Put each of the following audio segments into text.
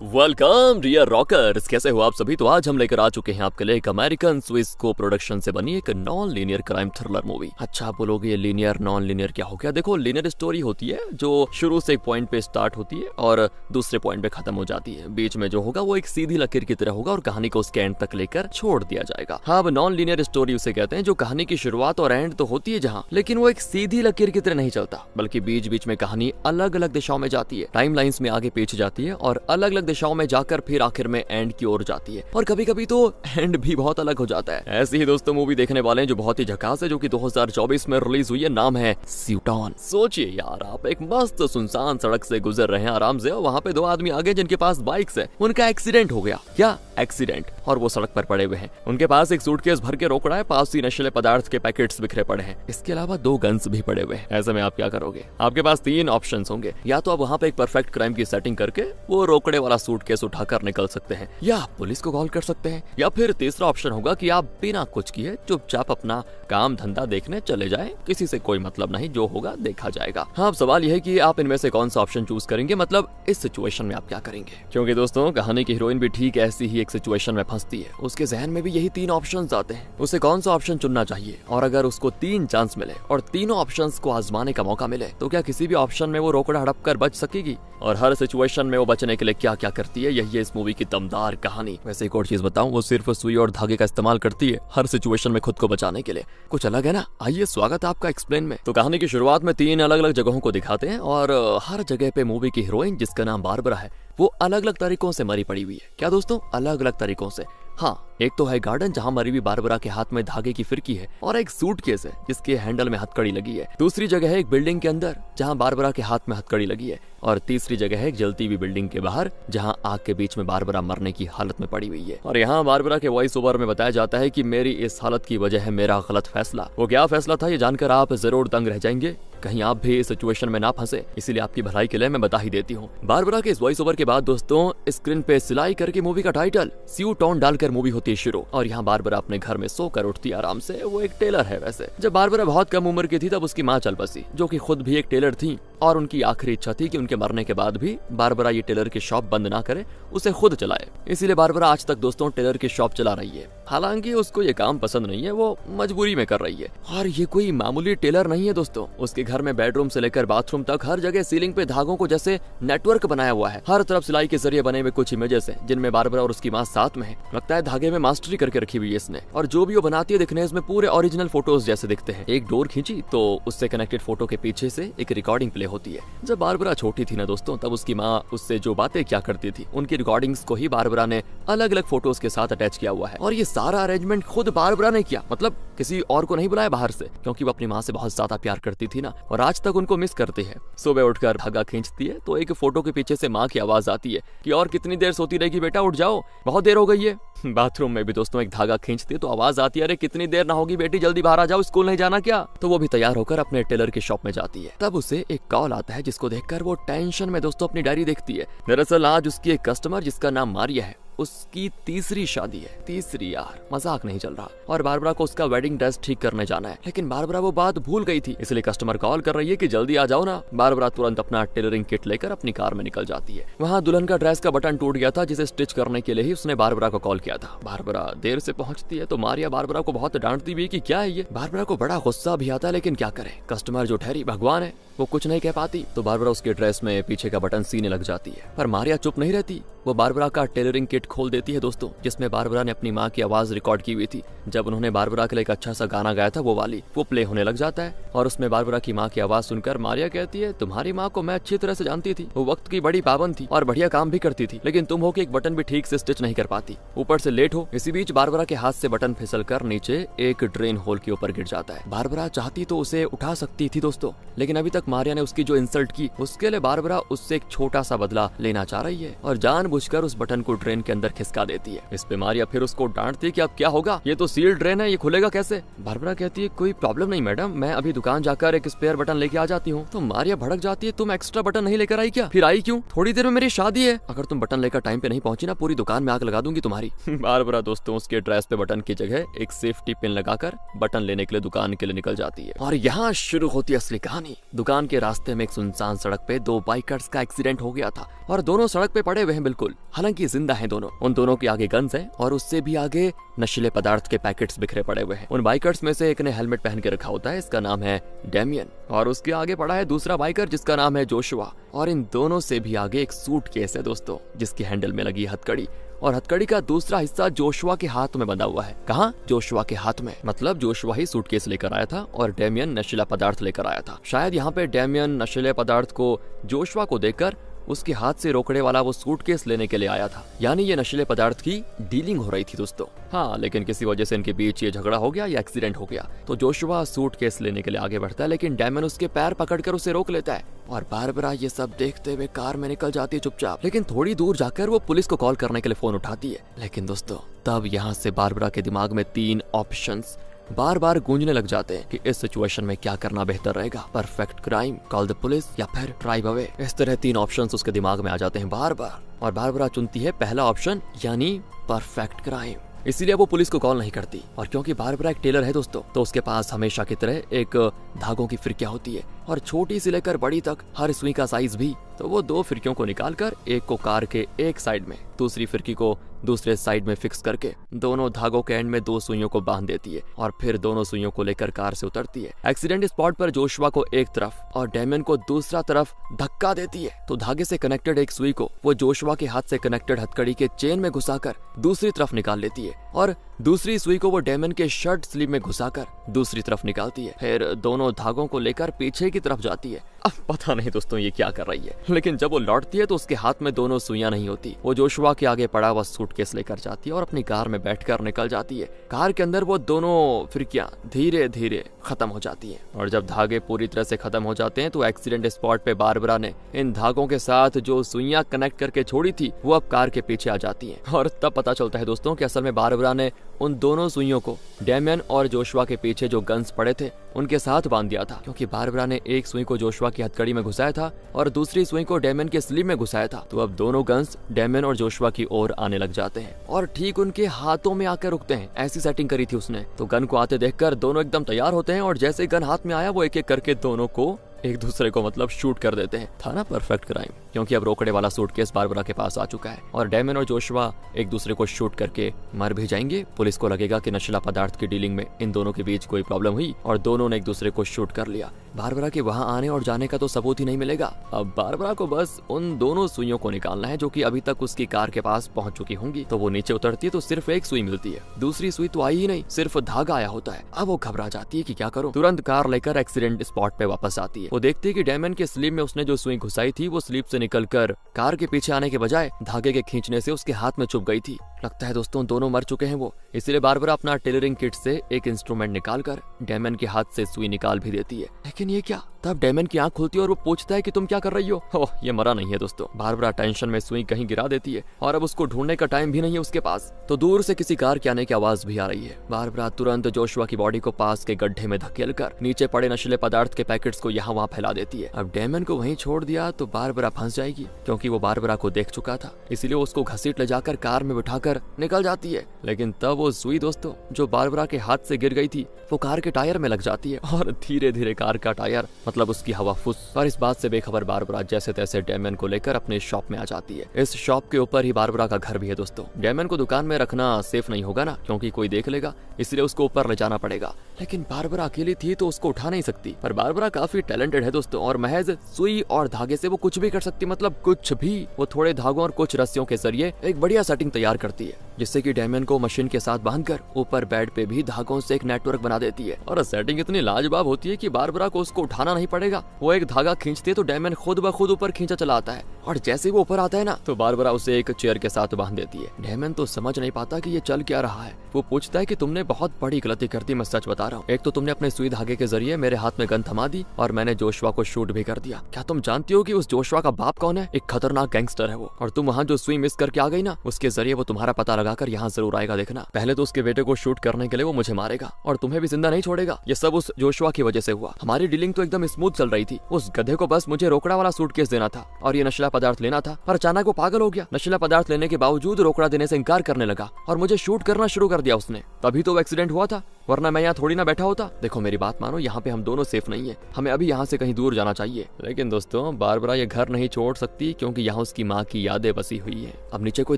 Welcome dear rockers, कैसे हो आप सभी। तो आज हम लेकर आ चुके हैं आपके लिए एक अमेरिकन स्विस को प्रोडक्शन से बनी एक non linear crime thriller movie. अच्छा, आप बोलोगे ये लीनियर नॉन लीनियर क्या हो गया। देखो, लीनियर स्टोरी होती है जो शुरू से एक पॉइंट पे स्टार्ट होती है और दूसरे पॉइंट पे खत्म हो जाती है। बीच में जो होगा वो एक सीधी लकीर की तरह होगा और कहानी को उसके एंड तक लेकर छोड़ दिया जाएगा। हाँ, अब नॉन लीनियर स्टोरी उसे कहते हैं जो कहानी की शुरुआत और एंड तो होती है जहाँ, लेकिन वो एक सीधी लकीर की तरह नहीं चलता, बल्कि बीच बीच में कहानी अलग अलग दिशाओं में जाती है, टाइम लाइन्स में आगे पीछे जाती है और अलग अलग दिशाओं में जाकर फिर आखिर में एंड की ओर जाती है। और कभी कभी तो एंड भी बहुत अलग हो जाता है। ऐसी ही दोस्तों मूवी देखने वाले हैं जो बहुत ही झकास है, जो कि 2024 में रिलीज हुई है। नाम है स्यूटॉन। सोचिए यार, आप एक मस्त सुनसान सड़क से गुजर रहे हैं आराम से, और वहाँ पे दो आदमी आगे जिनके पास बाइक्स है, उनका एक्सीडेंट हो गया। क्या एक्सीडेंट? और वो सड़क पर पड़े हुए हैं। उनके पास एक सूटकेस भर के रोकड़ा है, पास ही नशीले पदार्थ के पैकेट्स बिखरे पड़े हैं। इसके अलावा 2 गन्स भी पड़े हुए हैं। ऐसे में आप क्या करोगे? आपके पास 3 ऑप्शंस होंगे। या तो आप वहाँ पे एक परफेक्ट क्राइम की सेटिंग करके वो रोकड़े वाला सूटकेस उठाकर निकल सकते हैं, या पुलिस को कॉल कर सकते हैं, या फिर तीसरा ऑप्शन होगा कि आप बिना कुछ किए चुपचाप अपना काम धंधा देखने चले जाएं। किसी से कोई मतलब नहीं, जो होगा देखा जाएगा। हाँ, अब सवाल यह है कि आप इनमें से कौन सा ऑप्शन चूज करेंगे, मतलब इस सिचुएशन में आप क्या करेंगे। क्योंकि दोस्तों, कहानी की हीरोइन भी ठीक ऐसी ही एक सिचुएशन में फंसती है। उसके जहन में भी यही 3 ऑप्शंस आते हैं। उसे कौन सा ऑप्शन चुनना चाहिए, और अगर उसको 3 चांस मिले और तीनों ऑप्शंस को आजमाने का मौका मिले, तो क्या किसी भी ऑप्शन में वो रोकड़ा हड़प कर बच सकेगी? और हर सिचुएशन में वो बचने के लिए क्या क्या करती है, यही है इस मूवी की दमदार कहानी। वैसे एक और चीज बताऊं, वो सिर्फ सुई और धागे का इस्तेमाल करती है हर सिचुएशन में खुद को बचाने के लिए। कुछ अलग है ना। आइए, स्वागत है आपका एक्सप्लेन में। तो कहानी की शुरुआत में 3 अलग अलग जगहों को दिखाते हैं, और हर जगह पे मूवी की हीरोइन, जिसका नाम बारबरा है, वो अलग अलग तरीकों से मरी पड़ी हुई है। क्या दोस्तों? अलग अलग तरीकों से। हाँ, एक तो है गार्डन जहाँ मरी हुई बारबरा के हाथ में धागे की फिरकी है, और एक सूटकेस है जिसके हैंडल में हथकड़ी लगी है। दूसरी जगह है एक बिल्डिंग के अंदर जहाँ बारबरा के हाथ में हथकड़ी लगी है, और तीसरी जगह है एक जलती हुई बिल्डिंग के बाहर जहाँ आग के बीच में बारबरा मरने की हालत में पड़ी हुई है। और यहाँ बारबरा के वॉइस ओवर में बताया जाता है कि मेरी इस हालत की वजह है मेरा गलत फैसला। वो क्या फैसला था, ये जानकर आप जरूर दंग रह जाएंगे। कहीं आप भी इस सिचुएशन में ना फंसे, इसीलिए आपकी भलाई के लिए मैं बता ही देती हूँ। बारबरा के इस वॉइस ओवर के बाद दोस्तों स्क्रीन पे सिलाई करके मूवी का टाइटल स्यूटॉन डालकर मूवी होती है शुरू। और यहाँ बारबरा अपने घर में सोकर उठती है आराम से। वो एक टेलर है। वैसे जब बारबरा बहुत कम उम्र की थी तब उसकी माँ चल बसी, जो कि खुद भी एक टेलर थी, और उनकी आखिरी इच्छा थी कि उनके मरने के बाद भी बारबरा ये टेलर की शॉप बंद ना करे, उसे खुद चलाए। इसीलिए बारबरा आज तक दोस्तों टेलर की शॉप चला रही है। हालांकि उसको ये काम पसंद नहीं है, वो मजबूरी में कर रही है। और ये कोई मामूली टेलर नहीं है दोस्तों। उसके घर में बेडरूम से लेकर बाथरूम तक हर जगह सीलिंग पे धागों को जैसे नेटवर्क बनाया हुआ है। हर तरफ सिलाई के जरिए बने हुए कुछ इमेजेस हैं जिनमें बारबरा और उसकी माँ साथ में है। लगता है धागे में मास्टरी करके रखी हुई है इसने। और जो भी वो बनाती है दिखने इसमें पूरे ओरिजिनल फोटोज जैसे दिखते हैं। एक डोर खींची तो उससे कनेक्टेड फोटो के पीछे से एक रिकॉर्डिंग प्ले होती है। जब बारबरा छोटी थी ना दोस्तों, तब उसकी माँ उससे जो बातें क्या करती थी, उनकी रिकॉर्डिंग्स को ही बारबरा ने अलग अलग फोटोज के साथ अटैच किया हुआ है। और ये सारा अरेंजमेंट खुद बारबरा ने किया, मतलब किसी और को नहीं बुलाया बाहर से, क्योंकि वो अपनी माँ से बहुत ज्यादा प्यार करती थी ना, और आज तक उनको मिस करती है। सुबह उठकर धागा खींचती है तो एक फोटो के पीछे से माँ की आवाज आती है कि और कितनी देर सोती रहेगी बेटा, उठ जाओ, बहुत देर हो गई है। बाथरूम में भी दोस्तों एक धागा खींचती है तो आवाज आती है, अरे कितनी देर ना होगी बेटी, जल्दी बाहर आ जाओ, स्कूल नहीं जाना क्या। तो वो भी तैयार होकर अपने टेलर की शॉप में जाती है। तब उसे एक कॉल आता है जिसको देखकर वो टेंशन में दोस्तों अपनी डायरी देखती है। दरअसल आज उसकी एक कस्टमर जिसका नाम मारिया है, उसकी तीसरी शादी है। तीसरी यार, मजाक नहीं चल रहा। और बारबरा को उसका वेडिंग ड्रेस ठीक करने जाना है, लेकिन बारबरा वो बात भूल गई थी, इसलिए कस्टमर कॉल कर रही है कि जल्दी आ जाओ ना। बारबरा तुरंत अपना टेलरिंग किट लेकर अपनी कार में निकल जाती है। वहाँ दुल्हन का ड्रेस का बटन टूट गया था, जिसे स्टिच करने के लिए ही उसने बारबरा को कॉल किया था। बारबरा देर से पहुंचती है तो मारिया बारबरा को बहुत डांटती भी है कि क्या है ये। बारबरा को बड़ा गुस्सा भी आता है, लेकिन क्या करे, कस्टमर जो ठहरी भगवान है, वो कुछ नहीं कह पाती। तो बारबरा उसके ड्रेस में पीछे का बटन सीने लग जाती है। पर मारिया चुप नहीं रहती, वो बारबरा का टेलरिंग किट खोल देती है दोस्तों, जिसमें बारबरा ने अपनी माँ की आवाज रिकॉर्ड की हुई थी। जब उन्होंने बारबरा के लिए एक अच्छा सा गाना गाया था, वो वाली वो प्ले होने लग जाता है। और उसमें बारबरा की माँ की आवाज सुनकर मारिया कहती है, तुम्हारी माँ को मैं अच्छी तरह से जानती थी, वो वक्त की बड़ी पाबंद थी और बढ़िया काम भी करती थी, लेकिन तुम हो कि एक बटन भी ठीक से स्टिच नहीं कर पाती, ऊपर से लेट हो। इसी बीच बारबरा के हाथ से बटन फिसल कर नीचे एक ड्रेन होल के ऊपर गिर जाता है। बारबरा चाहती तो उसे उठा सकती थी दोस्तों, लेकिन अभी तक मारिया ने उसकी जो इंसल्ट की, उसके लिए बारबरा उससे एक छोटा सा बदला लेना चाह रही है और जानबूझकर उस बटन को ड्रेन के अंदर खिसका देती है। इस पे मारिया फिर उसको डांटती है कि अब क्या होगा, ये तो सील ड्रेन है, ये खुलेगा कैसे। बारबरा कहती है, कोई प्रॉब्लम नहीं मैडम, मैं अभी दुकान जाकर एक स्पेयर बटन लेके आ जाती हूँ। तो मारिया भड़क जाती है, तुम एक्स्ट्रा बटन नहीं लेकर आई क्या? फिर आई क्यों? थोड़ी देर में मेरी शादी है, अगर तुम बटन लेकर टाइम पे नहीं पहुंची ना, पूरी दुकान में आग लगा दूंगी तुम्हारी। बारबरा दोस्तों उसके ड्रेस पे बटन की जगह एक सेफ्टी पिन लगाकर बटन लेने के लिए दुकान के लिए निकल जाती है। और यहाँ शुरू होती है असली कहानी। दुकान के रास्ते में एक सुनसान सड़क पे 2 बाइकर्स का एक्सीडेंट हो गया था और दोनों सड़क पे पड़े हुए हैं बिल्कुल बिल्कुल, हालांकि जिंदा हैं दोनों। उन दोनों के आगे गन्स हैं और उससे भी आगे नशीले पदार्थ के पैकेट्स बिखरे पड़े हुए हैं। उन बाइकर्स में से एक ने हेलमेट पहन के रखा होता है, इसका नाम है डेमियन, और उसके आगे पड़ा है दूसरा बाइकर जिसका नाम है जोशुआ, और इन दोनों से भी आगे एक सूटकेस है दोस्तों, जिसकी हैंडल में लगी हथकड़ी, और हथकड़ी का दूसरा हिस्सा जोशुआ के हाथ में बंधा हुआ है। कहाँ? जोशुआ के हाथ में। मतलब जोशुआ ही सूटकेस लेकर आया था और डेमियन नशीला पदार्थ लेकर आया था। शायद यहाँ पे डेमियन नशीले पदार्थ को जोशुआ को देकर उसके हाथ से रोकने वाला वो सूटकेस लेने के लिए आया था, यानी ये नशीले पदार्थ की डीलिंग हो रही थी दोस्तों। हाँ, लेकिन किसी वजह से इनके बीच ये झगड़ा हो गया या एक्सीडेंट हो गया। तो जोशुआ सूटकेस लेने के लिए आगे बढ़ता है, लेकिन डेमियन उसके पैर पकड़कर उसे रोक लेता है, और बारबरा ये सब देखते हुए कार में निकल जाती है चुपचाप। लेकिन थोड़ी दूर जाकर वो पुलिस को कॉल करने के लिए फोन उठाती है। लेकिन दोस्तों तब यहाँ से बारबरा के दिमाग में 3 ऑप्शंस बार बार गूंजने लग जाते हैं कि इस सिचुएशन में क्या करना बेहतर रहेगा, perfect crime, call the police, या फिर ड्राइव अवे। इस तरह 3 ऑप्शंस उसके दिमाग में आ जाते हैं बार बार, और बारबरा चुनती है पहला ऑप्शन, यानी परफेक्ट क्राइम। इसीलिए वो पुलिस को कॉल नहीं करती। और क्योंकि बारबरा एक टेलर है दोस्तों, तो उसके पास हमेशा की तरह एक धागों की फिरकियां होती है, और छोटी सी लेकर बड़ी तक हर सुई का साइज भी। तो वो 2 फिरकियों को निकालकर एक को कार के एक साइड में, दूसरी फिरकी को दूसरे साइड में फिक्स करके दोनों धागों के एंड में 2 सुइयों को बांध देती है, और फिर दोनों सुइयों को लेकर कार से उतरती है। एक्सीडेंट स्पॉट पर जोशुआ को एक तरफ और डेमियन को दूसरा तरफ धक्का देती है। तो धागे से कनेक्टेड एक सुई को वो जोशुआ के हाथ से कनेक्टेड हथकड़ी के चेन में घुसाकर दूसरी तरफ निकाल लेती है, और दूसरी सुई को वो डेमियन के शर्ट स्लीव में घुसाकर दूसरी तरफ निकालती है। फिर दोनों धागों को लेकर पीछे की तरफ जाती है। अब पता नहीं दोस्तों ये क्या कर रही है, लेकिन जब वो लौटती है तो उसके हाथ में दोनों सुइयां नहीं होती। वो जोशुआ के आगे पड़ा हुआ सूटकेस लेकर जाती है और अपनी कार में बैठकर निकल जाती है। कार के अंदर वो दोनों फिरकियां धीरे धीरे खत्म हो जाती हैं, और जब धागे पूरी तरह से खत्म हो जाते हैं तो एक्सीडेंट स्पॉट पे बारबरा ने इन धागों के साथ जो सुइयां कनेक्ट करके छोड़ी थी वो अब कार के पीछे आ जाती हैं। और तब पता चलता है दोस्तों कि असल में बारबरा ने उन दोनों सुइयों को डेमियन और जोशुआ के पीछे जो गन्स पड़े थे उनके साथ बांध दिया था, क्योंकि बारबरा ने एक सुई को जोशुआ की हथकड़ी में घुसाया था और दूसरी सुई को डेमियन के स्लीव में घुसाया था। तो अब दोनों गन्स डेमियन और जोशुआ की ओर आने लग जाते हैं और ठीक उनके हाथों में आकर रुकते हैं। ऐसी सेटिंग करी थी उसने। तो गन को आते देखकर दोनों एकदम तैयार होते हैं, और जैसे गन हाथ में आया वो एक एक करके दोनों को एक दूसरे को मतलब शूट कर देते हैं। था ना परफेक्ट क्राइम, क्योंकि अब रोकड़े वाला सूटकेस बारबरा के पास आ चुका है, और डेमियन और जोशुआ एक दूसरे को शूट करके मर भी जाएंगे। पुलिस को लगेगा कि नशीला पदार्थ की डीलिंग में इन दोनों के बीच कोई प्रॉब्लम हुई और दोनों ने एक दूसरे को शूट कर लिया। बारबरा के वहां आने और जाने का तो सबूत ही नहीं मिलेगा। अब बारबरा को बस उन दोनों सुइयों को निकालना है जो कि अभी तक उसकी कार के पास पहुंच चुकी होंगी। तो वो नीचे उतरती है तो सिर्फ एक सुई मिलती है, दूसरी सुई तो आई ही नहीं, सिर्फ धागा आया होता है। अब वो घबरा जाती है कि क्या करूं। तुरंत कार लेकर एक्सीडेंट स्पॉट पे वापस आती है। वो देखती है कि डेमियन के स्लीव में उसने जो सुई घुसाई थी वो स्लीव से निकलकर कार के पीछे आने के बजाय धागे के खींचने से उसके हाथ में चुभ गई थी। लगता है दोस्तों दोनों मर चुके हैं वो। इसीलिए बारबरा अपना टेलरिंग किट से एक इंस्ट्रूमेंट निकालकर डेमियन के हाथ से सुई निकाल भी देती है। लेकिन ये क्या? तब डेमियन की आंख खुलती है और वो पूछता है कि तुम क्या कर रही हो? ओह, ये मरा नहीं है दोस्तों। बारबरा टेंशन में सुई कहीं गिरा देती है और अब उसको ढूंढने का टाइम भी नहीं है उसके पास। तो दूर से किसी कार के आने की आवाज भी आ रही है। बारबरा तुरंत जोशुआ की बॉडी को पास के गड्ढे में धकेलकर नीचे पड़े नशीले पदार्थ के पैकेट्स को यहाँ वहाँ फैला देती है। अब डेमियन को वहीं छोड़ दिया तो बारबरा फंस जाएगी, क्योंकि वो बारबरा को देख चुका था। इसीलिए उसको घसीट ले जाकर कार में बिठाकर निकल जाती है। लेकिन तब वो सुई दोस्तों जो बारबरा के हाथ से गिर गई थी वो कार के टायर में लग जाती है, और धीरे धीरे कार का टायर मतलब उसकी हवा फुस। और इस बात से बेखबर बारबरा जैसे तैसे डेमियन को लेकर अपने शॉप में आ जाती है। इस शॉप के ऊपर ही बारबरा का घर भी है दोस्तों। डेमियन को दुकान में रखना सेफ नहीं होगा ना, क्योंकि कोई देख लेगा, इसलिए उसको ऊपर ले जाना पड़ेगा। लेकिन बारबरा अकेली थी तो उसको उठा नहीं सकती। पर बारबरा काफी टैलेंटेड है दोस्तों, और महज सुई और धागे से वो कुछ भी कर सकती, मतलब कुछ भी। वो थोड़े धागों और कुछ रस्सियों के जरिए एक बढ़िया सेटिंग तैयार करती है, जिससे कि डेमियन को मशीन के साथ बांधकर ऊपर बेड पे भी धागों से एक नेटवर्क बना देती है। और सेटिंग इतनी लाजवाब होती है कि बारबरा को उसको उठाना नहीं पड़ेगा। वो एक धागा खींचती है तो डेमियन खुद ब खुद ऊपर खींचा चला आता है, और जैसे ही वो ऊपर आता है ना तो बारबरा उसे एक चेयर के साथ बांध देती है। डेमियन तो समझ नहीं पाता कि ये चल क्या रहा है। वो पूछता है कि तुमने बहुत बड़ी गलती कर दी, मैं सच बता रहा हूँ। एक तो तुमने अपने सुई धागे के जरिए मेरे हाथ में गन थमा दी, और मैंने जोशुआ को शूट भी कर दिया। क्या तुम जानती हो कि उस जोशुआ का बाप कौन है? एक खतरनाक गैंगस्टर है वो। और तुम वहाँ जो सुई मिस करके आ गई ना, उसके जरिए वो तुम्हारा पता लगाकर यहाँ जरूर आएगा, देखना। पहले तो उसके बेटे को शूट करने के लिए वो मुझे मारेगा और तुम्हें भी जिंदा नहीं छोड़ेगा। ये सब उस जोशुआ की वजह से हुआ। हमारी डीलिंग तो एकदम स्मूथ चल रही थी। उस गधे को बस मुझे रोकड़ा वाला सूटकेस देना था और ये नशीला पदार्थ लेना था, पर अचानक वो पागल हो गया। नशीला पदार्थ लेने के बावजूद रोकड़ा देने से इनकार करने लगा और मुझे शूट करना शुरू कर दिया उसने। तभी तो वो एक्सीडेंट हुआ था। वरना मैं यहाँ थोड़ी ना बैठा होता। देखो मेरी बात मानो, यहाँ पे हम दोनों सेफ नहीं है, हमें अभी यहाँ से कहीं दूर जाना चाहिए। लेकिन दोस्तों बारबरा ये घर नहीं छोड़ सकती क्योंकि यहाँ उसकी माँ की यादें बसी हुई है। अब नीचे कोई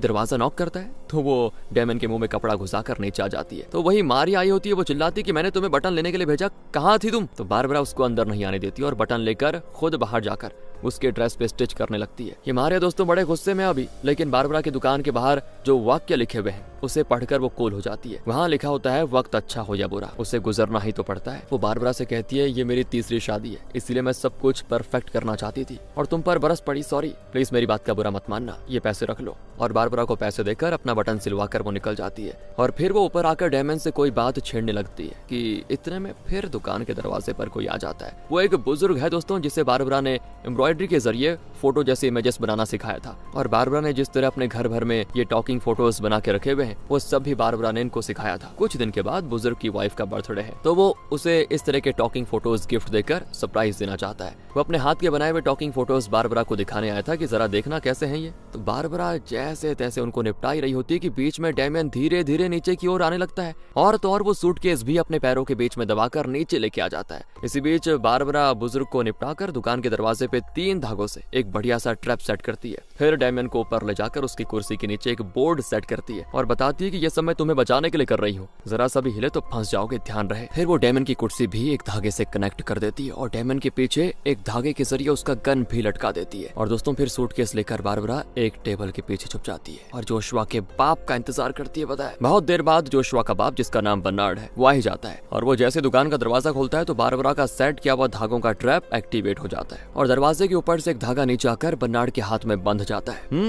दरवाजा नॉक करता है तो वो डेमन के मुंह में कपड़ा घुसाकर नीचे आ जाती है। तो वही मारिया आई होती है, वो चिल्लाती कि मैंने तुम्हें बटन लेने के लिए भेजा, कहाँ थी तुम? तो बारबरा उसको अंदर नहीं आने देती और बटन लेकर खुद बाहर जाकर उसके ड्रेस पे स्टिच करने लगती है। ये मारिया दोस्तों बड़े गुस्से में अभी, लेकिन बारबरा की दुकान के बाहर जो वाक्य लिखे हुए हैं उसे पढ़कर वो कूल हो जाती है। वहाँ लिखा होता है वक्त अच्छा हो या बुरा, उसे गुजरना ही तो पड़ता है। वो बारबरा से कहती है ये मेरी तीसरी शादी है, इसलिए मैं सब कुछ परफेक्ट करना चाहती थी और तुम पर बरस पड़ी, सॉरी, प्लीज मेरी बात का बुरा मत मानना, ये पैसे रख लो। और बारबरा को पैसे देकर अपना बटन सिलवाकर वो निकल जाती है। और फिर वो ऊपर आकर डेमन से कोई बात छेड़ने लगती है कि इतने में फिर दुकान के दरवाजे पर कोई आ जाता है। वो एक बुजुर्ग है दोस्तों, जिसे बारबरा ने एम्ब्रॉयडरी के जरिए फोटो जैसे इमेजेस बनाना सिखाया था। और बारबरा ने जिस तरह अपने घर भर में ये टॉकिंग फोटोज बना के रखे हुए हैं वो सब भी बारबरा ने इनको सिखाया था। कुछ दिन के बाद बुजुर्ग की वाइफ का बर्थडे है तो वो उसे इस तरह के टॉकिंग फोटोज गिफ्ट देकर सरप्राइज देना चाहता है। वो अपने हाथ के बनाए हुए टॉकिंग फोटोज बारबरा को दिखाने आया था कि जरा देखना कैसे हैं ये। तो बारबरा जैसे तैसे उनको निपटाई रही होती है कि बीच में डेमियन धीरे धीरे नीचे की ओर आने लगता है और तो और वो सूटकेस भी अपने पैरों के बीच में दबाकर नीचे लेके आ जाता है। इसी बीच बारबरा बुजुर्ग को निपटाकर दुकान के दरवाजे पे 3 धागों से एक बढ़िया सा ट्रैप सेट करती है। फिर डेमियन को ऊपर ले जाकर उसकी कुर्सी के नीचे एक बोर्ड सेट करती है और बताती है कि ये सब मैं तुम्हें बचाने के लिए कर रही हूँ, जरा सा भी हिले तो फंस जाओगे, ध्यान रहे। फिर वो डेमियन की कुर्सी भी एक धागे से कनेक्ट कर देती है और डेमियन के पीछे एक धागे के जरिए उसका गन भी लटका देती है। और दोस्तों फिर सूटकेस लेकर बारबरा एक टेबल के पीछे छुप जाती है और जोशुआ के बाप का इंतजार करती है। पता है बहुत देर बाद जोशुआ का बाप, जिसका नाम बर्नार्ड है, वो आ ही जाता है और वो जैसे दुकान का दरवाजा खोलता है तो बारबरा का सेट किया हुआ धागों का ट्रैप एक्टिवेट हो जाता है और दरवाजे के ऊपर से एक धागा नीचे आकर बर्नार्ड के हाथ में बंध जाता है।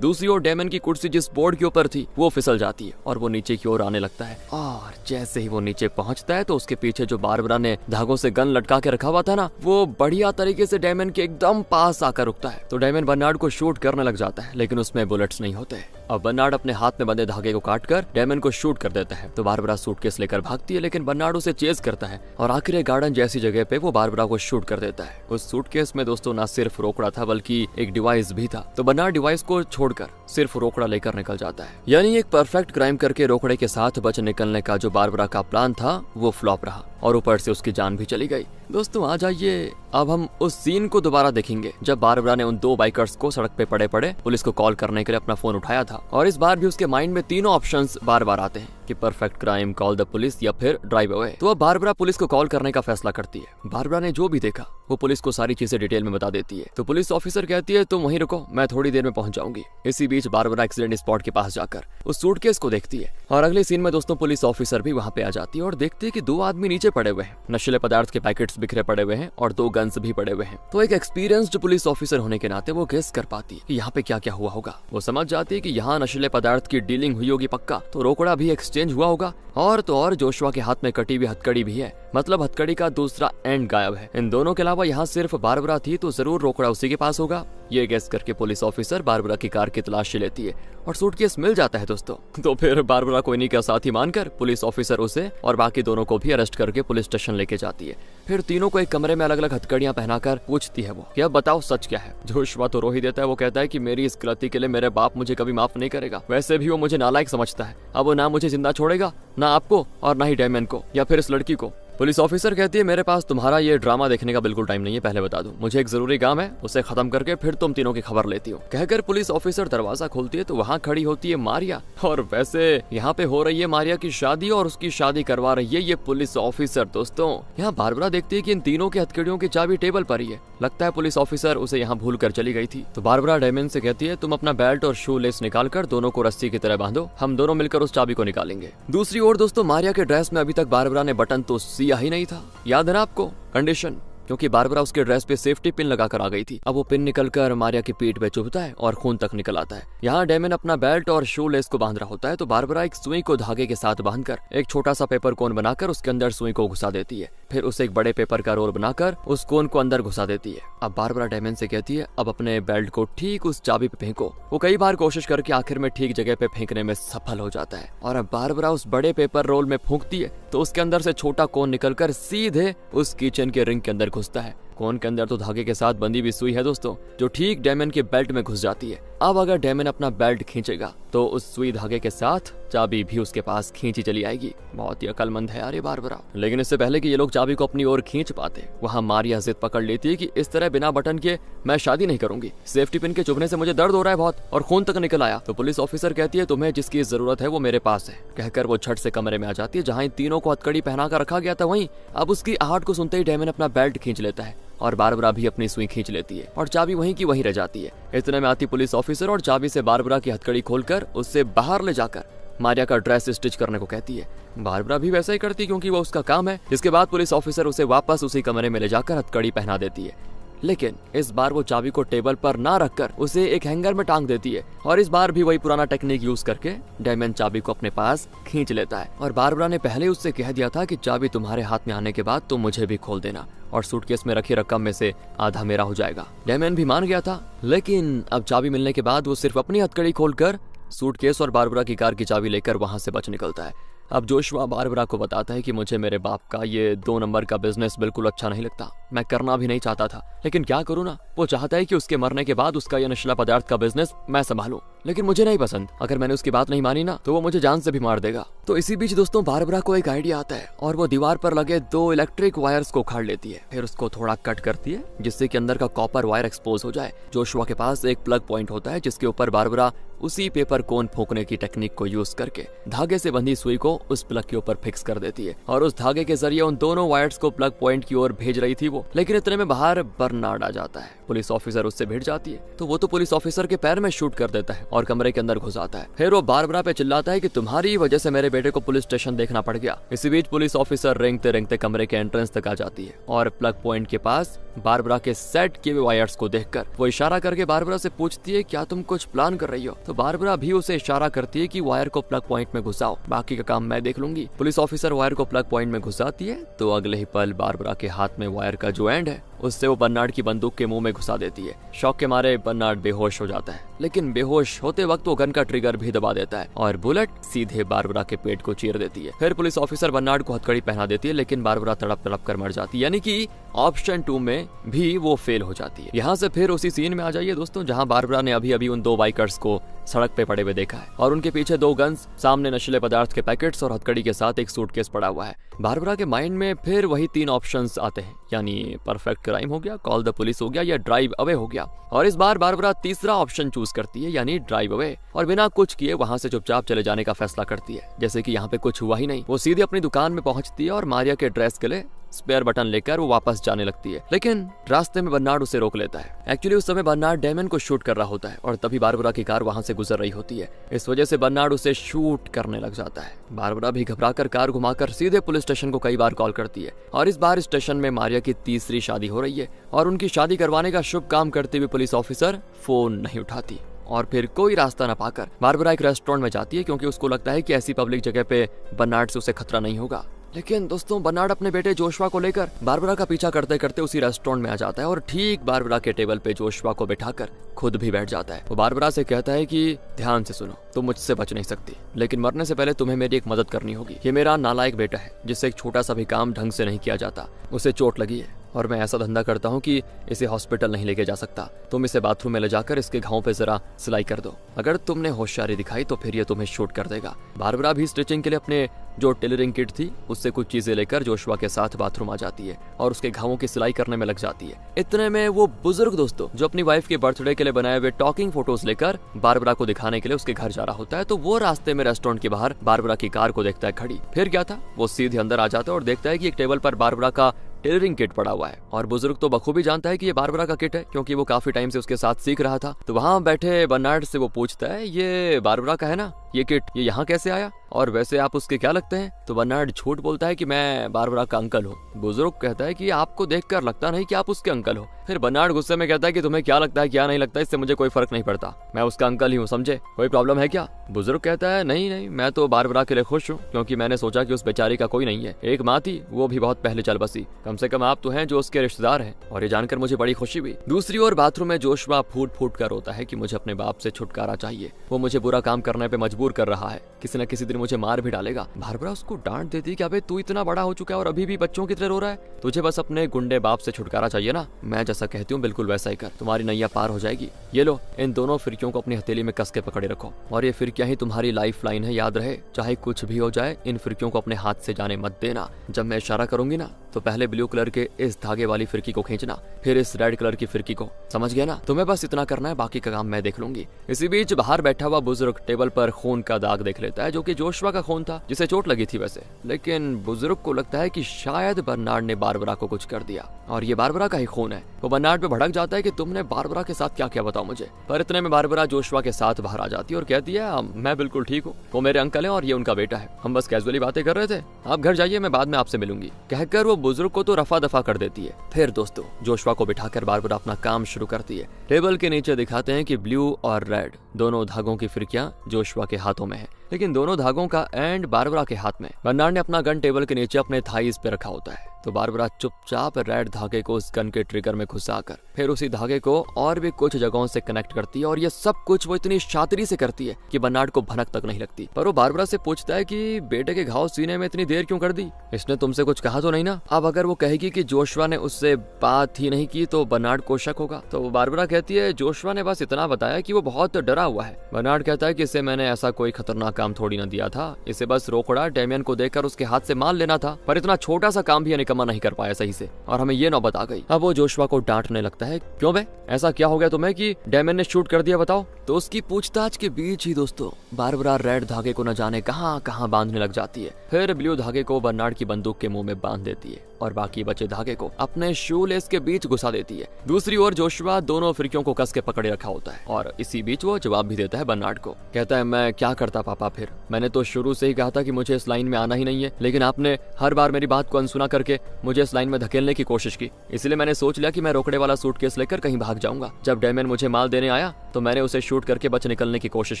दूसरी ओर डेमन की कुर्सी जिस बोर्ड के ऊपर थी वो फिसल जाती है और वो नीचे की ओर आने लगता है। और जैसे ही वो नीचे पहुंचता है तो उसके पीछे जो बारबरा ने धागों से गन लटका के रखा हुआ था ना, वो बढ़िया तरीके से डेमन के एकदम पास आकर रुकता है। तो डेमन बर्नार्ड को शूट करने लग जाता है लेकिन उसमें बुलेट्स नहीं होते। अब बर्नार्ड अपने हाथ में बंधे धागे को काटकर डेमन को शूट कर देता है। तो बारबरा सूटकेस लेकर भागती है लेकिन बर्नार्ड उसे चेज करता है और आखिर एक गार्डन जैसी जगह पे वो बारबरा को शूट कर देता है। उस सूटकेस में दोस्तों ना सिर्फ रोकड़ा था बल्कि एक डिवाइस भी था। तो बर्नार्ड डिवाइस को छोड़कर सिर्फ रोकड़ा लेकर निकल जाता है। यानी एक परफेक्ट क्राइम करके रोकड़े के साथ बच निकलने का जो बारबरा का प्लान था वो फ्लॉप रहा और ऊपर से उसकी जान भी चली गई। दोस्तों आ जाइए, अब हम उस सीन को दोबारा देखेंगे जब बारबरा ने उन 2 बाइकर्स को सड़क पे पड़े पड़े पुलिस को कॉल करने के लिए अपना फोन उठाया था। और इस बार भी उसके माइंड में तीनों ऑप्शंस बार बार आते हैं कि perfect crime, call the police या फिर ड्राइव अवे। तो अब बारबरा पुलिस को कॉल करने का फैसला करती है। बारबरा ने जो भी देखा वो पुलिस को सारी चीजें डिटेल में बता देती है। तो पुलिस ऑफिसर कहती है तुम वहीं रुको, मैं थोड़ी देर में पहुंच जाऊंगी। इसी बीच बारबरा एक्सीडेंट स्पॉट के पास जाकर उस सूटकेस को देखती है और अगले सीन में दोस्तों पुलिस ऑफिसर भी वहाँ पे आ जाती है और देखती है कि 2 आदमी नीचे पड़े हुए हैं, नशीले पदार्थ के पैकेट्स बिखरे पड़े हुए हैं और 2 गन्स भी पड़े हुए हैं। तो एक एक्सपीरियंस्ड पुलिस ऑफिसर होने के नाते वो गेस कर पाती है कि यहाँ पे क्या क्या हुआ होगा। वो समझ जाती है कि यहाँ नशीले पदार्थ की डीलिंग हुई होगी पक्का, तो रोकड़ा भी एक्सचेंज हुआ होगा और तो और जोशुआ के हाथ में कटी हुई हथकड़ी भी है, मतलब हथकड़ी का दूसरा एंड गायब है। इन दोनों के अलावा यहाँ सिर्फ बारबरा थी तो जरूर रोकड़ा उसी के पास होगा। ये गेस करके पुलिस ऑफिसर बारबरा की कार की तलाशी लेती है और सूटकेस मिल जाता है दोस्तों। तो फिर बारबरा को इन्हीं का साथी मानकर पुलिस ऑफिसर उसे और बाकी दोनों को भी अरेस्ट करके पुलिस स्टेशन लेके जाती है। फिर तीनों को एक कमरे में अलग अलग हथकड़ियां पहनाकर पूछती है वो कि अब बताओ सच क्या है। जोशुआ तो रो ही देता है। वो कहता है कि मेरी इस गलती के लिए मेरे बाप मुझे कभी माफ नहीं करेगा, वैसे भी वो मुझे नालायक समझता है। अब वो ना मुझे जिंदा छोड़ेगा, ना आपको और ना ही डेमन को या फिर इस लड़की को। पुलिस ऑफिसर कहती है मेरे पास तुम्हारा ये ड्रामा देखने का बिल्कुल टाइम नहीं है, पहले बता दूं, मुझे एक जरूरी काम है, उसे खत्म करके फिर तुम तीनों की खबर लेती हूँ। कहकर पुलिस ऑफिसर दरवाजा खोलती है तो वहाँ खड़ी होती है मारिया। और वैसे यहाँ पे हो रही है मारिया की शादी और उसकी शादी करवा रही है ये पुलिस ऑफिसर। दोस्तों यहाँ बारबरा देखती है कि इन तीनों के हथकड़ियों की चाबी टेबल पर ही है, लगता है पुलिस ऑफिसर उसे यहाँ भूल कर चली गई थी। तो बारबरा डेमन से कहती है तुम अपना बेल्ट और शू लेस निकाल कर दोनों को रस्सी की तरह बांधो, हम दोनों मिलकर उस चाबी को निकालेंगे। दूसरी ओर दोस्तों मारिया के ड्रेस में अभी तक बारबरा ने बटन तो सिया ही नहीं था, याद है ना आपको कंडीशन, क्योंकि बारबरा उसके ड्रेस पे सेफ्टी पिन लगाकर आ गई थी। अब वो पिन निकलकर मारिया की पीठ पे चुभता है और खून तक निकल आता है। यहाँ डेमन अपना बेल्ट और शू लेस को बांध रहा होता है तो बारबरा एक सुई को धागे के साथ बांधकर एक छोटा सा पेपर कोन बनाकर उसके अंदर सुई को घुसा देती है। फिर उसे एक बड़े पेपर का रोल बनाकर उस कोन को अंदर घुसा देती है। अब बारबरा डेमन से कहती है अब अपने बेल्ट को ठीक उस चाबी पे फेंको। वो कई बार कोशिश करके आखिर में ठीक जगह पे फेंकने में सफल हो जाता है और अब बारबरा उस बड़े पेपर रोल में फूंकती है तो उसके अंदर से छोटा कोन निकलकर सीधे उस किचन के रिंग के अंदर घुसता है। कोन के अंदर तो धागे के साथ बंधी हुई सुई है दोस्तों, जो ठीक डेमन के बेल्ट में घुस जाती है। अब अगर डेमन अपना बेल्ट खींचेगा तो उस सुई धागे के साथ चाबी भी उसके पास खींची चली आएगी। बहुत ही अकलमंद है यार ये बारबरा। लेकिन इससे पहले कि ये लोग चाबी को अपनी ओर खींच पाते, वहाँ मारिया जिद पकड़ लेती है कि इस तरह बिना बटन के मैं शादी नहीं करूंगी। सेफ्टी पिन के चुभने से मुझे दर्द हो रहा है बहुत और खून तक निकल आया। तो पुलिस ऑफिसर कहती है तुम्हें जिसकी जरूरत है वो मेरे पास है। कहकर वो झट से कमरे में आ जाती है जहाँ इन तीनों को हथकड़ी पहना कर रखा गया था। वहीं अब उसकी आहट को सुनते ही डेमन अपना बेल्ट खींच लेता है और बारबरा भी अपनी सुई खींच लेती है और चाबी वहीं की वहीं रह जाती है। इतने में आती पुलिस ऑफिसर और चाबी से बारबरा की हथकड़ी खोलकर उससे बाहर ले जाकर मारिया का ड्रेस स्टिच करने को कहती है। बारबरा भी वैसा ही करती क्योंकि वो उसका काम है। इसके बाद पुलिस ऑफिसर उसे वापस उसी कमरे में ले जाकर हथकड़ी पहना देती है, लेकिन इस बार वो चाबी को टेबल पर ना रखकर उसे एक हैंगर में टांग देती है और इस बार भी वही पुराना टेक्निक यूज करके डेमन चाबी को अपने पास खींच लेता है। और बारबरा ने पहले उससे कह दिया था कि चाबी तुम्हारे हाथ में आने के बाद तुम मुझे भी खोल देना और सूटकेस में रखी रकम में से आधा मेरा हो जाएगा। डेमन भी मान गया था, लेकिन अब चाबी मिलने के बाद वो सिर्फ अपनी हथकड़ी खोलकर सूटकेस और बारबरा की कार की चाबी लेकर वहां से बच निकलता है। अब जोशुआ बारबरा को बताता है कि मुझे मेरे बाप का ये 2 नंबर का बिजनेस बिल्कुल अच्छा नहीं लगता, मैं करना भी नहीं चाहता था, लेकिन क्या करूँ ना। वो चाहता है कि उसके मरने के बाद उसका ये नशीला पदार्थ का बिजनेस मैं संभालूं, लेकिन मुझे नहीं पसंद। अगर मैंने उसकी बात नहीं मानी ना तो वो मुझे जान से भी मार देगा। तो इसी बीच दोस्तों बारबरा को एक आइडिया आता है और वो दीवार पर लगे 2 इलेक्ट्रिक वायर्स को उखाड़ लेती है, फिर उसको थोड़ा कट करती है जिससे कि अंदर का कॉपर वायर एक्सपोज हो जाए। जोशुआ के पास एक प्लग पॉइंट होता है जिसके ऊपर बारबरा उसी पेपर कोन फूंकने की टेक्निक को यूज करके धागे से बंधी सुई को उस प्लग के ऊपर फिक्स कर देती है और उस धागे के जरिए उन दोनों वायर्स को प्लग पॉइंट की ओर भेज रही थी वो। लेकिन इतने में बाहर बर्नार्ड आ जाता है। पुलिस ऑफिसर उससे भिड़ जाती है तो वो तो पुलिस ऑफिसर के पैर में शूट कर देता है और कमरे के अंदर घुस आता है। फिर वो बारबरा पे चिल्लाता है कि तुम्हारी वजह से मेरे बेटे को पुलिस स्टेशन देखना पड़ गया। इसी बीच पुलिस ऑफिसर रेंगते रेंगते कमरे के एंट्रेंस तक आ जाती है और प्लग पॉइंट के पास बारबरा के सेट किए हुए वायर्स को देखकर वो इशारा करके बारबरा से पूछती है क्या तुम कुछ प्लान कर रही हो। तो बारबरा भी उसे इशारा करती है कि वायर को प्लग पॉइंट में घुसाओ, बाकी का काम मैं देख लूंगी। पुलिस ऑफिसर वायर को प्लग पॉइंट में घुसाती है तो अगले ही पल बारबरा के हाथ में वायर का जो एंड है उससे वो बर्नार्ड की बंदूक के मुंह में घुसा देती है। शॉक के मारे बर्नार्ड बेहोश हो जाता है, लेकिन बेहोश होते वक्त वो गन का ट्रिगर भी दबा देता है और बुलेट सीधे बारबरा के पेट को चीर देती है। फिर पुलिस ऑफिसर बर्नार्ड को हथकड़ी पहना देती है, लेकिन बारबरा तड़प तड़प कर मर जाती है, यानी कि ऑप्शन 2 में भी वो फेल हो जाती है। यहाँ से फिर उसी सीन में आ जाइए दोस्तों जहाँ बारबरा ने अभी अभी उन 2 बाइकर्स को सड़क पे पड़े हुए देखा है और उनके पीछे 2 गन्स, सामने नशीले पदार्थ के पैकेट्स और हथकड़ी के साथ एक सूटकेस पड़ा हुआ है। बारबरा के माइंड में फिर वही 3 ऑप्शंस आते हैं, यानी परफेक्ट क्राइम हो गया, कॉल द पुलिस हो गया या ड्राइव अवे हो गया। और इस बार बारबरा तीसरा ऑप्शन चूज करती है, यानी ड्राइव अवे, और बिना कुछ किए वहां से चुपचाप चले जाने का फैसला करती है, जैसे कि यहाँ पे कुछ हुआ ही नहीं। वो सीधे अपनी दुकान में पहुंचती है और मारिया के ड्रेस के लिए स्पेयर बटन लेकर वो वापस जाने लगती है, लेकिन रास्ते में बर्नार्ड उसे रोक लेता है। एक्चुअली उस समय बर्नार्ड डेमन को शूट कर रहा होता है और तभी बारबरा की कार वहां से गुजर रही होती है। इस वजह से बर्नार्ड उसे शूट करने लग जाता है। बारबरा भी घबराकर कार घुमाकर सीधे पुलिस स्टेशन को कई बार कॉल करती है और इस बार स्टेशन में मारिया की तीसरी शादी हो रही है और उनकी शादी करवाने का शुभ काम करते हुए पुलिस ऑफिसर फोन नहीं उठाती और फिर कोई रास्ता न पाकर बारबरा एक रेस्टोरेंट में जाती है क्योंकि उसको लगता है कि ऐसी पब्लिक जगह पे बर्नार्ड से उसे खतरा नहीं होगा। लेकिन दोस्तों बर्नार्ड अपने बेटे जोशुआ को लेकर बारबरा का पीछा करते करते उसी रेस्टोरेंट में आ जाता है और ठीक बारबरा के टेबल पे जोशुआ को बिठाकर खुद भी बैठ जाता है। वो बारबरा से कहता है कि ध्यान से सुनो, तुम मुझसे बच नहीं सकती, लेकिन मरने से पहले तुम्हें मेरी एक मदद करनी होगी। ये मेरा नालायक बेटा है जिससे एक छोटा सा भी काम ढंग से नहीं किया जाता। उसे चोट लगी है और मैं ऐसा धंधा करता हूँ कि इसे हॉस्पिटल नहीं लेके जा सकता। तुम इसे बाथरूम में ले जाकर इसके घावों पे जरा सिलाई कर दो। अगर तुमने होशियारी दिखाई तो फिर ये तुम्हें शूट कर देगा। बारबरा भी स्टिचिंग के लिए अपने जो टेलरिंग किट थी उससे कुछ चीजें लेकर जोशुआ के साथ बाथरूम आ जाती है और उसके घावों की सिलाई करने में लग जाती है। इतने में वो बुजुर्ग दोस्तों जो अपनी वाइफ के बर्थडे के लिए बनाए हुए टॉकिंग फोटोज लेकर बारबरा को दिखाने के लिए उसके घर जा रहा होता है, तो वो रास्ते में रेस्टोरेंट के बाहर बारबरा की कार को देखता है खड़ी। फिर क्या था, वो सीधे अंदर आ जाता है और देखता है कि एक टेबल पर बारबरा का टेलरिंग किट पड़ा हुआ है और बुजुर्ग तो बखूबी जानता है कि ये बारबरा का किट है क्योंकि वो काफी टाइम से उसके साथ सीख रहा था। तो वहाँ बैठे बर्नार्ड से वो पूछता है, ये बारबरा का है ना ये किट, ये यहाँ कैसे आया और वैसे आप उसके क्या लगते हैं? तो बर्नार्ड झूठ बोलता है कि मैं बारबरा का अंकल हूँ। बुजुर्ग कहता है कि आपको देखकर लगता नहीं कि आप उसके अंकल हो। फिर बर्नार्ड गुस्से में कहता है कि तुम्हें क्या लगता है क्या नहीं लगता, इससे मुझे कोई फर्क नहीं पड़ता, मैं उसका अंकल ही हूँ, समझे? कोई प्रॉब्लम है क्या? बुजुर्ग कहता है नहीं नहीं, मैं तो बारबरा के लिए खुश हूँ, क्योंकि मैंने सोचा कि उस बेचारी का कोई नहीं है, एक माँ थी, वो भी बहुत पहले चल बसी, कम से कम आप तो हैं जो उसके रिश्तेदार हैं, और ये जानकर मुझे बड़ी खुशी हुई। दूसरी ओर बाथरूम में जोशुआ फूट फूट कर रोता है कि मुझे अपने बाप से छुटकारा चाहिए, वो मुझे बुरा काम करने पे मजबूर कर रहा है, किसी न किसी दिन मुझे मार भी डालेगा। बारबरा उसको डांट देती कि अबे तू इतना बड़ा हो चुका है और अभी भी बच्चों की तरह रो रहा है, तुझे बस अपने गुंडे बाप से छुटकारा चाहिए ना, मैं जैसा कहती हूँ बिल्कुल वैसा ही कर, तुम्हारी नैया पार हो जाएगी। ये लो, इन दोनों फिरकियों को अपनी हथेली में कस के पकड़े रखो, और ये फिरकियां ही तुम्हारी लाइफ लाइन है, याद रहे, चाहे कुछ भी हो जाए इन फिरकियों को अपने हाथ से जाने मत देना। जब मैं इशारा करूंगी ना तो पहले ब्लू कलर के इस धागे वाली फिरकी को खींचना, फिर इस रेड कलर की फिरकी को, समझ गया ना? तुम्हें बस इतना करना है, बाकी का काम मैं देख लूंगी। इसी बीच बाहर बैठा हुआ बुजुर्ग टेबल पर खून का दाग देख लेता है, जो कि जोशुआ का खून था, जिसे चोट लगी थी वैसे, लेकिन बुजुर्ग को लगता है कि शायद बर्नार्ड ने बारबरा को कुछ कर दिया और ये बारबरा का ही खून है। वो बर्नार्ड पे भड़क जाता है कि तुमने बारबरा के साथ क्या क्या बताओ मुझे, पर इतने में बारबरा जोशुआ के साथ बाहर आ जाती है और कहती है मैं बिल्कुल ठीक हूँ, वो मेरे अंकल है और ये उनका बेटा है, हम बस कैजुअली बातें कर रहे थे, आप घर जाइए, मैं बाद में आपसे मिलूंगी, कहकर वो बुजुर्ग को तो रफा दफा कर देती है। फिर दोस्तों जोशुआ को बिठाकर बारबरा अपना काम शुरू करती है। टेबल के नीचे दिखाते हैं कि ब्लू और रेड दोनों धागों की फिरकियां जोशुआ के हाथों में है, लेकिन दोनों धागों का एंड बारबरा के हाथ में। बर्नार्ड ने अपना गन टेबल के नीचे अपने थाईज पे रखा होता है, तो बारबरा चुपचाप रेड धागे को उस गन के ट्रिगर में घुसाकर फिर उसी धागे को और भी कुछ जगहों से कनेक्ट करती है, और ये सब कुछ वो इतनी शातिरी से करती है कि बर्नार्ड को भनक तक नहीं लगती। पर वो बारबरा से पूछता है कि बेटे के घाव सीने में इतनी देर क्यों कर दी, इसने तुमसे कुछ कहा तो नहीं ना? अब अगर वो कहेगी कि जोशुआ ने उससे बात ही नहीं की तो बर्नार्ड को शक होगा, तो बारबरा कहती है जोशुआ ने बस इतना बताया कि वो बहुत डरा हुआ है। बर्नार्ड कहता है कि इसे मैंने ऐसा कोई खतरनाक काम थोड़ी न दिया था, इसे बस रोकड़ा डेमियन को देखकर उसके हाथ से मार लेना था, पर इतना छोटा सा काम भी निकम्मा नहीं कर पाया सही से, और हमें ये नौबत आ गई। अब वो जोशुआ को डांटने लगता है, क्यों बे, ऐसा क्या हो गया तुम्हें कि डेमियन ने शूट कर दिया, बताओ? तो उसकी पूछताछ के बीच ही दोस्तों बारबरा रेड धागे को न जाने कहां कहां बांधने लग जाती है, फिर ब्लू धागे को बर्नार्ड की बंदूक के मुंह में बांध देती है और बाकी बचे धागे को अपने शू लेस के बीच घुसा देती है। दूसरी ओर जोशुआ दोनों फिरकियों को कस के पकड़े रखा होता है, और इसी बीच वो जवाब भी देता है बर्नार्ड को, कहता है मैं क्या करता पापा, फिर मैंने तो शुरू से ही कहा था कि मुझे इस लाइन में आना ही नहीं है, लेकिन आपने हर बार मेरी बात को अनसुना करके मुझे इस लाइन में धकेलने की कोशिश की, इसलिए मैंने सोच लिया कि मैं रोकड़े वाला सूटकेस लेकर कहीं भाग जाऊंगा। जब डेमियन मुझे माल देने आया तो मैंने उसे शूट करके बच निकलने की कोशिश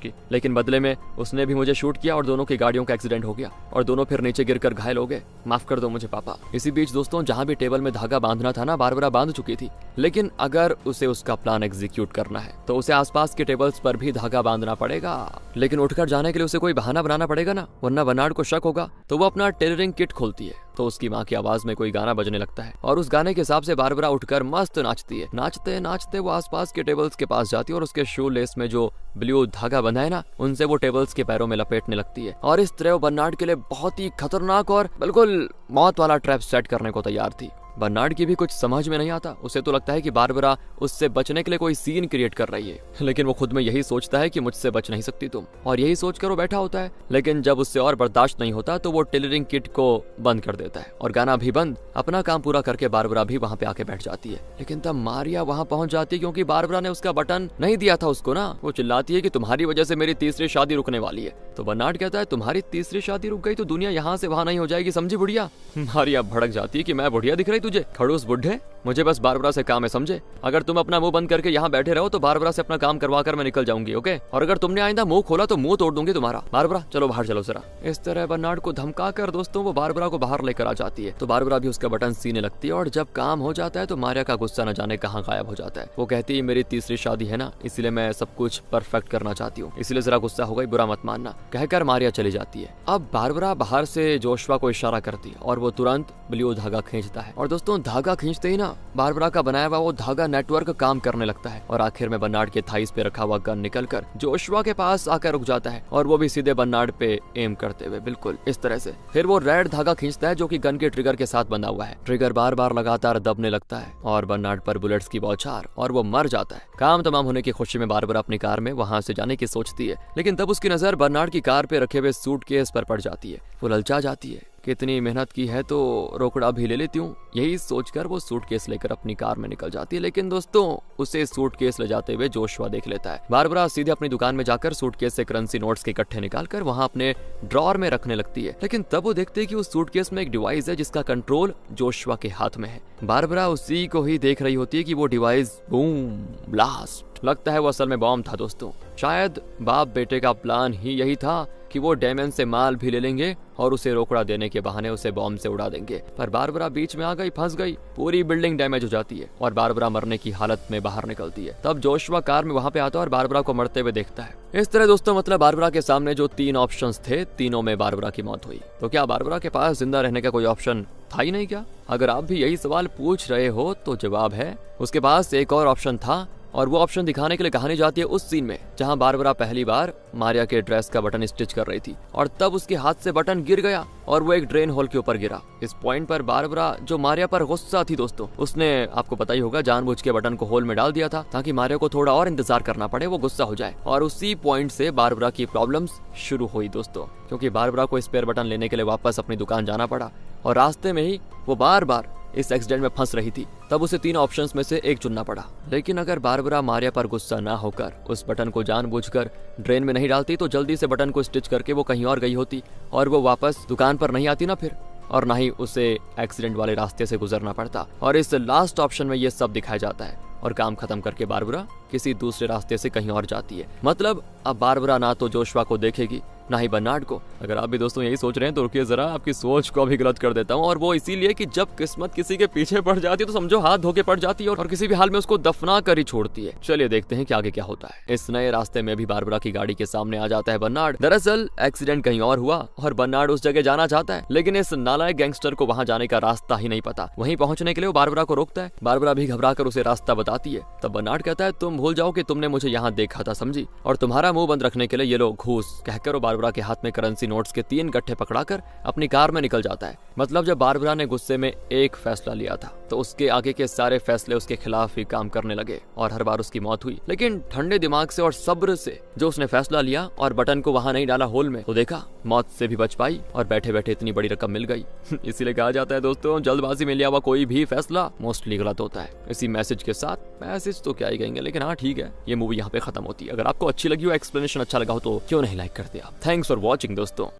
की, लेकिन बदले में उसने भी मुझे शूट किया और दोनों की गाड़ियों का एक्सीडेंट हो गया और दोनों फिर नीचे गिरकर घायल हो गए, माफ कर दो मुझे पापा। इसी बीच दोस्तों जहां भी टेबल में धागा बांधना था ना, बारबरा बांध चुकी थी, लेकिन अगर उसे उसका प्लान एग्जीक्यूट करना है तो उसे आसपास के टेबल्स पर भी धागा बांधना पड़ेगा, लेकिन उठकर जाने के लिए उसे कोई बहाना बनाना पड़ेगा ना, वरना बर्नार्ड को शक होगा। तो वो अपना टेलरिंग किट खोलती है, तो उसकी माँ की आवाज में कोई गाना बजने लगता है, और उस गाने के हिसाब से बारबरा उठकर मस्त नाचती है। नाचते नाचते वो आसपास के टेबल्स के पास जाती है और उसके शू लेस में जो ब्लू धागा बंधा है ना, उनसे वो टेबल्स के पैरों में लपेटने लगती है, और इस तरह वो बर्नार्ड के लिए बहुत ही खतरनाक और बिल्कुल मौत वाला ट्रैप सेट करने को तैयार थी। बर्नार्ड की भी कुछ समझ में नहीं आता, उसे तो लगता है कि बारबरा उससे बचने के लिए कोई सीन क्रिएट कर रही है, लेकिन वो खुद में यही सोचता है कि मुझसे बच नहीं सकती तुम, और यही सोचकर वो बैठा होता है। लेकिन जब उससे और बर्दाश्त नहीं होता तो वो टेलरिंग किट को बंद कर देता है और गाना भी बंद, अपना काम पूरा करके बारबरा भी वहाँ पे आके बैठ जाती है। लेकिन तब मारिया वहाँ पहुंच जाती है, क्योंकि बारबरा ने उसका बटन नहीं दिया था उसको ना। वो चिल्लाती है कि तुम्हारी वजह से मेरी तीसरी शादी रुकने वाली है। तो बर्नार्ड कहता है तुम्हारी तीसरी शादी रुक गई तो दुनिया यहाँ से वहाँ नहीं हो जाएगी, समझी बुढ़िया? मारिया भड़क जाती है कि मैं बुढ़िया दिख रही तुझे, खड़ूस बुढ़े, मुझे बस बारबरा से काम है, समझे? अगर तुम अपना मुंह बंद करके यहाँ बैठे रहो तो बारबरा से अपना काम करवा कर मैं निकल जाऊंगी, ओके? और अगर तुमने आइंदा मुंह खोला तो मुंह तोड़ दूंगी तुम्हारा। बारबरा चलो बाहर चलो जरा। इस तरह बर्नार्ड को धमका कर दोस्तों वो बारबरा को बाहर लेकर आ जाती है, तो बारबरा भी उसका बटन सीने लगती है, और जब काम हो जाता है तो मारिया का गुस्सा न जाने कहाँ गायब हो जाता है। वो कहती है मेरी तीसरी शादी है ना, इसलिए मैं सब कुछ परफेक्ट करना चाहती हूँ, इसलिए जरा गुस्सा हो गई, बुरा मत मानना, कहकर मारिया चली जाती है। अब बारबरा बाहर से जोशुआ को इशारा करती है और वो तुरंत ब्लू धागा खींचता है, और दोस्तों धागा खींचते ही ना बारबरा का बनाया हुआ वो धागा नेटवर्क काम करने लगता है, और आखिर में बर्नार्ड के थाईस पे रखा हुआ गन निकलकर जोशुआ के पास आकर रुक जाता है, और वो भी सीधे बर्नार्ड पे एम करते हुए बिल्कुल इस तरह से। फिर वो रेड धागा खींचता है जो कि गन के ट्रिगर के साथ बंधा हुआ है। ट्रिगर बार बार लगातार दबने लगता है और बर्नार्ड पर बुलेट्स की बौछार, और वो मर जाता है। काम तमाम होने की खुशी में बारबरा अपनी कार में वहां से जाने की सोचती है, लेकिन तब उसकी नजर बर्नार्ड की कार पे रखे हुए सूटकेस पर पड़ जाती है। वो ललचा जाती है कितनी मेहनत की है तो रोकड़ा भी ले लेती हूँ। यही सोचकर वो सूटकेस लेकर अपनी कार में निकल जाती है। लेकिन दोस्तों उसे सूटकेस ले जाते हुए जोशुआ देख लेता है। बारबरा सीधे अपनी दुकान में जाकर सूटकेस से करेंसी नोट्स के इकट्ठे निकालकर वहाँ अपने ड्रॉर में रखने लगती है। लेकिन तब वो देखते हैं कि उस सूटकेस में एक डिवाइस है जिसका कंट्रोल जोशुआ के हाथ में है। बारबरा उसी को ही देख रही होती है कि वो डिवाइस बूम ब्लास्ट, लगता है वो असल में बॉम्ब था दोस्तों। शायद बाप बेटे का प्लान ही यही था कि वो डेमन से माल भी ले लेंगे और उसे रोकड़ा देने के बहाने उसे बॉम्ब से उड़ा देंगे। पर बारबरा बीच में आ गई, फंस गई, पूरी बिल्डिंग डैमेज हो जाती है और बारबरा मरने की हालत में बाहर निकलती है। तब जोशुआ कार में वहाँ पे आता है और बारबरा को मरते हुए देखता है। इस तरह दोस्तों मतलब बारबरा के सामने जो 3 ऑप्शंस थे, तीनों में बारबरा की मौत हुई। तो क्या बारबरा के पास जिंदा रहने का कोई ऑप्शन था ही नहीं क्या? अगर आप भी यही सवाल पूछ रहे हो तो जवाब है उसके पास एक और ऑप्शन था, और वो ऑप्शन दिखाने के लिए कहानी जाती है उस सीन में जहां बारबरा पहली बार मारिया के ड्रेस का बटन स्टिच कर रही थी और तब उसके हाथ से बटन गिर गया और वो एक ड्रेन होल के ऊपर गिरा। इस पॉइंट पर बारबरा जो मारिया पर गुस्सा थी दोस्तों, उसने आपको पता ही होगा जानबूझ के बटन को होल में डाल दिया था ताकि मारिया को थोड़ा और इंतजार करना पड़े, वो गुस्सा हो जाए। और उसी पॉइंट से बारबरा की प्रॉब्लम्स शुरू हुई दोस्तों, क्योंकि बारबरा को स्पेयर बटन लेने के लिए वापस अपनी दुकान जाना पड़ा और रास्ते में ही वो बार बार इस एक्सीडेंट में फंस रही थी। तब उसे 3 ऑप्शंस में से एक चुनना पड़ा। लेकिन अगर बारबरा मारिया पर गुस्सा ना होकर उस बटन को जानबूझकर ड्रेन में नहीं डालती तो जल्दी से बटन को स्टिच करके वो कहीं और गई होती और वो वापस दुकान पर नहीं आती ना फिर, और ना ही उसे एक्सीडेंट वाले रास्ते से गुजरना पड़ता। और इस लास्ट ऑप्शन में ये सब दिखाया जाता है और काम खत्म करके बारबरा किसी दूसरे रास्ते से कहीं और जाती है। मतलब अब बारबरा ना तो जोशुआ को देखेगी ना ही बर्नार्ड को। अगर आप भी दोस्तों यही सोच रहे हैं तो रुकिए जरा, आपकी सोच को भी गलत कर देता हूँ। और वो इसीलिए कि जब किस्मत किसी के पीछे पड़ जाती है तो समझो हाथ धोके पड़ जाती है और किसी भी हाल में उसको दफना कर ही छोड़ती है। चलिए देखते हैं कि आगे क्या होता है। इस नए रास्ते में भी बारबरा की गाड़ी के सामने आ जाता है बर्नार्ड। दरअसल एक्सीडेंट कहीं और हुआ और बर्नार्ड उस जगह जाना चाहता है, लेकिन इस नालायक गैंगस्टर को वहाँ जाने का रास्ता ही नहीं पता। वहीं पहुंचने के लिए वो बारबरा को रोकता है। बारबरा भी घबरा कर उसे रास्ता बताती है। तब बर्नार्ड कहता है तुम भूल जाओ कि तुमने मुझे यहाँ देखा था समझी, और तुम्हारा मुंह बंद रखने के लिए ये लो घूस। कहकर वो बारबरा के हाथ में करेंसी नोट्स के 3 गट्ठे पकड़ाकर अपनी कार में निकल जाता है। मतलब जब बारबरा ने गुस्से में एक फैसला लिया था तो उसके आगे के सारे फैसले उसके खिलाफ ही काम करने लगे और हर बार उसकी मौत हुई। लेकिन ठंडे दिमाग से और सब्र से जो उसने फैसला लिया और बटन को वहां नहीं डाला होल में, तो देखा मौत से भी बच पाई और बैठे बैठे इतनी बड़ी रकम मिल गई। इसीलिए कहा जाता है दोस्तों जल्दबाजी में लिया हुआ कोई भी फैसला मोस्टली गलत होता है। इसी मैसेज के साथ, मैसेज तो क्या ही कहेंगे, लेकिन हाँ ठीक है, ये मूवी यहाँ पे खत्म होती है। अगर आपको अच्छी लगी हो, एक्सप्लेनेशन अच्छा लगा हो तो क्यों नहीं लाइक करते आप। थैंक्स फॉर वॉचिंग दोस्तों।